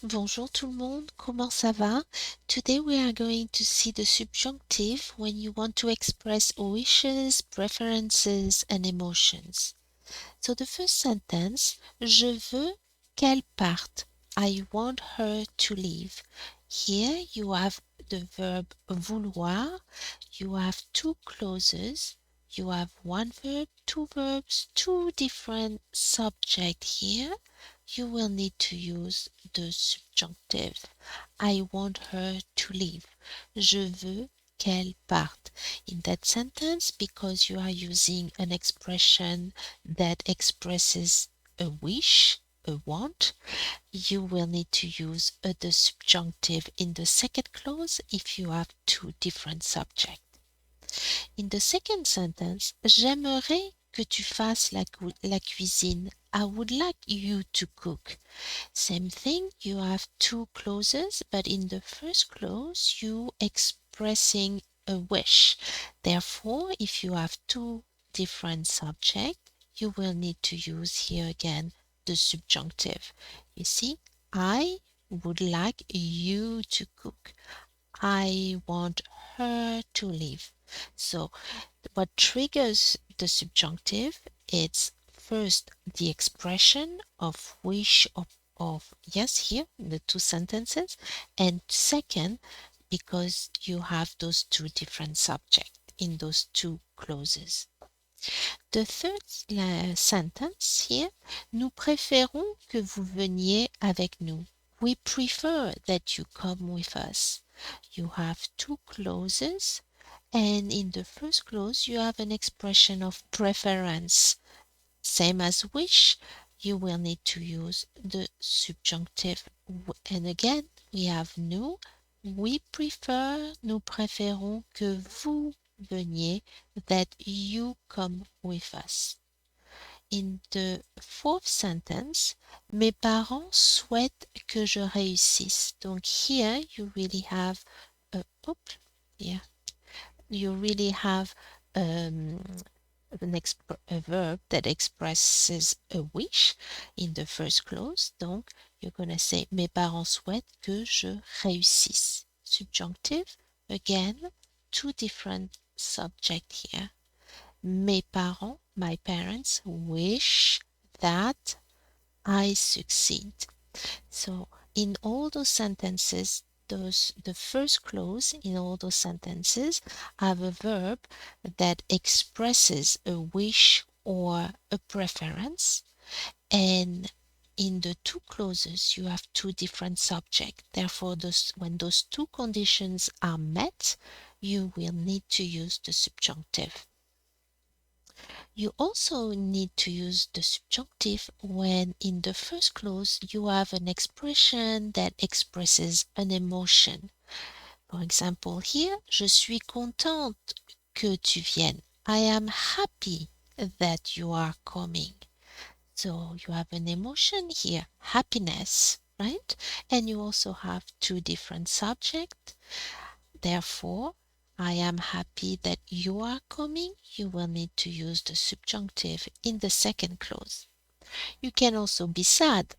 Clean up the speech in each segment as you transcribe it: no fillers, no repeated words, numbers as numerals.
Bonjour tout le monde, comment ça va? Today we are going to see the subjunctive when you want to express wishes, preferences, and emotions. So the first sentence, je veux qu'elle parte. I want her to leave. Here you have the verb vouloir. You have two clauses. You have one verb, two verbs, two different subjects here. You will need to use the subjunctive. I want her to leave. Je veux qu'elle parte. In that sentence, because you are using an expression that expresses a wish, a want, you will need to use the subjunctive in the second clause if you have two different subjects. In the second sentence, j'aimerais que tu fasses la cuisine. I would like you to cook. Same thing, you have two clauses, but in the first clause, you expressing a wish. Therefore, if you have two different subjects, you will need to use here again the subjunctive. You see, I would like you to cook. I want her to leave. So what triggers the subjunctive? It's first the expression of wish of yes here in the two sentences, and second because you have those two different subjects in those two clauses. The third sentence here, nous préférons que vous veniez avec nous. We prefer that you come with us. You have two clauses, and in the first clause you have an expression of preference. Same as wish, you will need to use the subjunctive. And again, we have nous. We prefer, nous préférons que vous veniez, that you come with us. In the fourth sentence, mes parents souhaitent que je réussisse. Donc here you really have you really have a verb that expresses a wish in the first clause. Donc, you're going to say mes parents souhaitent que je réussisse. Subjunctive, again, two different subjects here. Mes parents, my parents, wish that I succeed. So, in all those sentences, the first clause in all those sentences have a verb that expresses a wish or a preference, and in the two clauses you have two different subjects. Therefore, when those two conditions are met, you will need to use the subjunctive. You also need to use the subjunctive when in the first clause you have an expression that expresses an emotion. For example, here, je suis contente que tu viennes. I am happy that you are coming. So you have an emotion here, happiness, right? And you also have two different subjects. Therefore, I am happy that you are coming. You will need to use the subjunctive in the second clause. You can also be sad.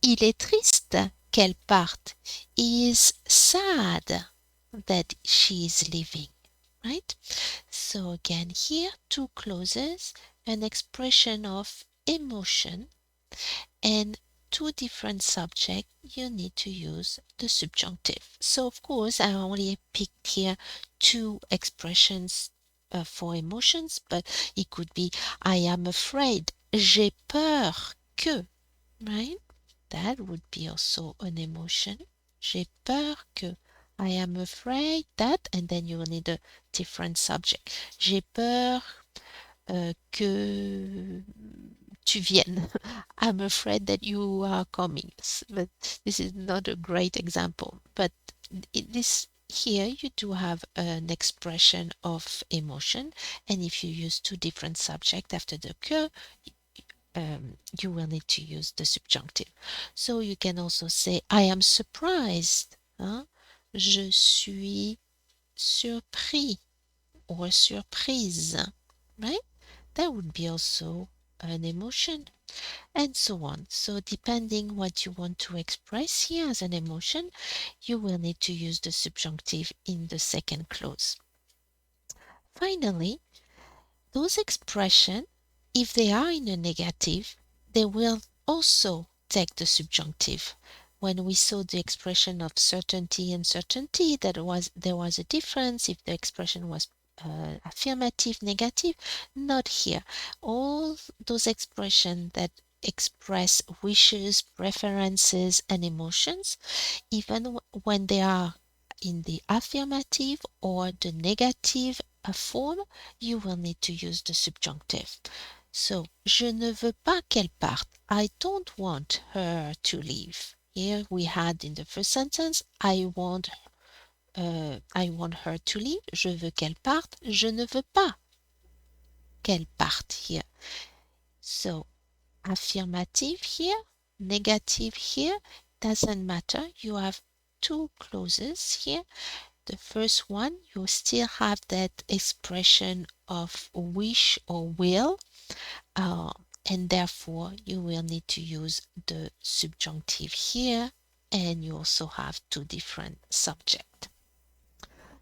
Il est triste qu'elle parte. He is sad that she is leaving, right? So again, here two clauses, an expression of emotion, and two different subjects, you need to use the subjunctive. So of course, I only picked here two expressions for emotions, but it could be I am afraid, j'ai peur que, right? That would be also an emotion. J'ai peur que. I am afraid that, and then you will need a different subject. J'ai peur que tu viennes. I'm afraid that you are coming. But this is not a great example. But this here you do have an expression of emotion, and if you use two different subjects after the que, you will need to use the subjunctive. So you can also say I am surprised. Hein? Je suis surpris or surprise. Right? That would be also an emotion. and so on. So depending what you want to express here as an emotion, you will need to use the subjunctive in the second clause. Finally, those expressions, if they are in a negative, they will also take the subjunctive. When we saw the expression of certainty and certainty, there was a difference if the expression was affirmative, negative. Not here. All those expressions that express wishes, preferences, and emotions, even when they are in the affirmative or the negative form, you will need to use the subjunctive. So, je ne veux pas qu'elle parte. I don't want her to leave. Here we had in the first sentence, I want her to leave. Je veux qu'elle parte. Je ne veux pas qu'elle parte here. So, affirmative here, negative here, doesn't matter. You have two clauses here. The first one, you still have that expression of wish or will, uh, and therefore you will need to use the subjunctive here, and you also have two different subjects.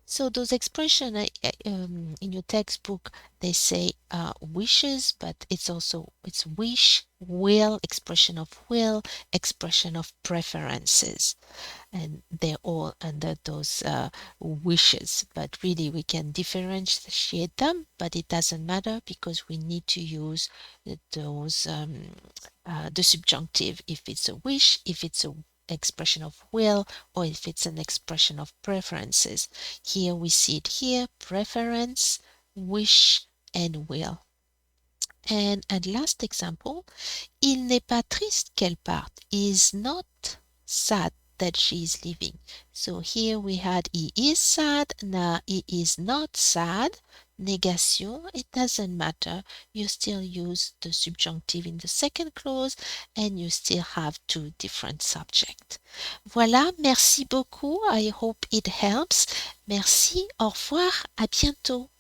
So those expressions in your textbook, they say wishes, but it's wish, will, expression of will, expression of preferences, and they're all under those wishes. But really, we can differentiate them, but it doesn't matter because we need to use those the subjunctive if it's a wish, if it's a expression of will, or if it's an expression of preferences. Here we see it here, preference, wish, and will. And last example, il n'est pas triste qu'elle parte. He is not sad that she is leaving. So here we had he is sad, now he is not sad. Négation, it doesn't matter. You still use the subjunctive in the second clause and you still have two different subjects. Voilà, merci beaucoup. I hope it helps. Merci, au revoir, à bientôt.